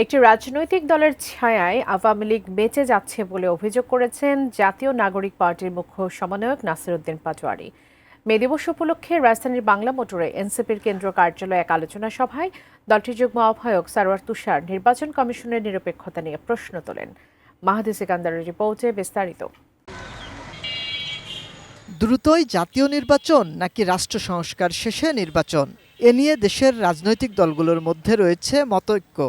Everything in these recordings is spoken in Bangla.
একটি রাজনৈতিক দলের ছায়ায় আওয়ামী লীগ বেঁচে যাচ্ছে বলে অভিযোগ করেছেন জাতীয় নাগরিক পার্টির মুখ্য সমন্বয়ক নাসির উদ্দিন পাটোয়ারি। মে দিবস উপলক্ষে রাজধানীর বাংলা মোটরে এনসিপির কেন্দ্র কার্যালয়ে এক আলোচনা সভায় দলটির যুগ্ম আহ্বায়ক সারওয়ার তুষার নির্বাচন কমিশনের নিরপেক্ষতা নিয়ে প্রশ্ন তোলেন। মাহাদি সিকান্দারের রিপোর্টে বিস্তারিত। দ্রুতই জাতীয় নির্বাচন নাকি রাষ্ট্র সংস্কার শেষে নির্বাচন, এ নিয়ে দেশের রাজনৈতিক দলগুলোর মধ্যে রয়েছে মতৈক্য।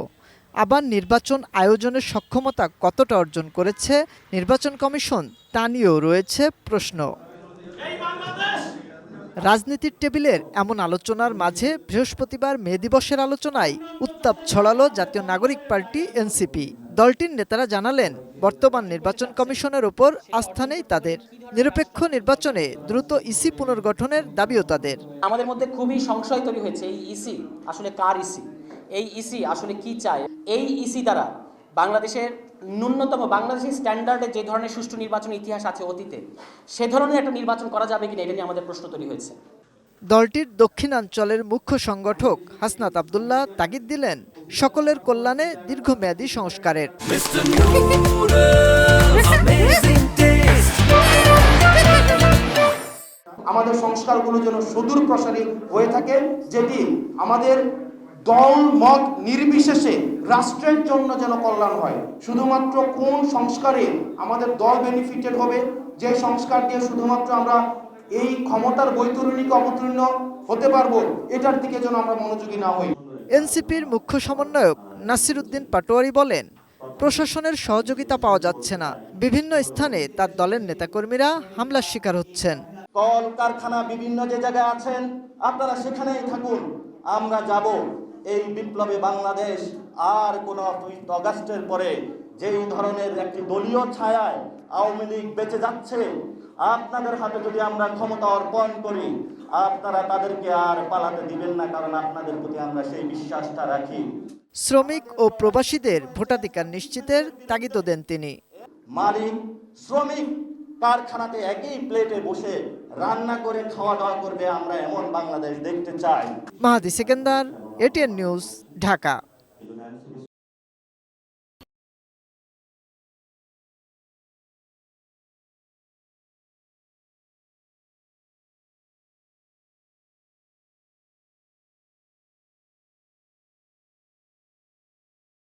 আবার নির্বাচন আয়োজনের সক্ষমতা কতটা অর্জন করেছে নির্বাচন কমিশন, তা নিয়েও রয়েছে প্রশ্ন। রাজনীতির টেবিলের এমন আলোচনার মাঝে বৃহস্পতিবার মে দিবসের আলোচনায় উত্তাপ ছড়ালো জাতীয় নাগরিক পার্টি এনসিপি। দলটির নেতারা জানালেন, বর্তমান নির্বাচন কমিশনের ওপর আস্থা নেই তাদের। নিরপেক্ষ নির্বাচনে দ্রুত ইসি পুনর্গঠনের দাবিও তাদের। আমাদের মধ্যে খুবই সংশয় তৈরি হয়েছে, এই ইসি আসলে কার ইসি, এই ইসি আসলে কি চায়। এই ইসি দ্বারা বাংলাদেশের ন্যূনতম বাংলাদেশের স্ট্যান্ডার্ডে যে ধরনের সুষ্ঠু নির্বাচন ইতিহাস আছে অতীতে, সে ধরনের একটা নির্বাচন করা যাবে কিনা, এটা নিয়ে আমাদের প্রশ্ন তৈরি হয়েছে। দলটির দক্ষিণাঞ্চলের মুখ্য সংগঠক হাসনাত আব্দুল্লাহ তাগিদ দিলেন, সকলের কল্যাণে দীর্ঘমেয়াদী সংস্কারের। আমাদের সংস্কারগুলো যেন সুদূর প্রসারী হয়ে থাকে, যেটি আমাদের দল মত নির্বিশেষে রাষ্ট্রের জন্য যেন কল্যাণ হয়। শুধুমাত্র কোন সংস্কারে আমাদের দল বেনিফিটেড হবে, যে সংস্কার দিয়ে শুধুমাত্র আমরা এই ক্ষমতার বৈতরণীকে অবতীর্ণ হতে পারবো, এটার দিকে যেন আমরা মনোযোগী না হই। এনসিপির মুখ্য সমন্বয়ক নাসির উদ্দিন পাটোয়ারি বলেন, প্রশাসনের সহযোগিতা পাওয়া যাচ্ছে না, বিভিন্ন স্থানে তার দলের নেতাকর্মীরা হামলার শিকার হচ্ছেন। কল কারখানা বিভিন্ন যে জায়গায় আছেন, আপনারা সেখানেই থাকুন, আমরা যাব। এই বিপ্লবে বাংলাদেশ আর কোনো অগাস্টের পরে যেই ধরনের একটি দলীয় ছায়ায় আওয়ামী লীগ বেঁচে যাচ্ছে, আপনাদের হাতে যদি আমরা ক্ষমতা অর্পণ করি, আপনারা তাদেরকে আর পালাতে দিবেন না, কারণ আপনাদের প্রতি আমরা সেই বিশ্বাসটা রাখি। শ্রমিক ও প্রবাসীদের ভোটাধিকার নিশ্চিতের তাগিদও দেন তিনি। মালিক শ্রমিক কারখানাতে একই প্লেটে বসে রান্না করে খাওয়া দাওয়া করবে, আমরা এমন বাংলাদেশ দেখতে চাই। মাহাদি সিকান্দার, এটিএন নিউজ, ঢাকা।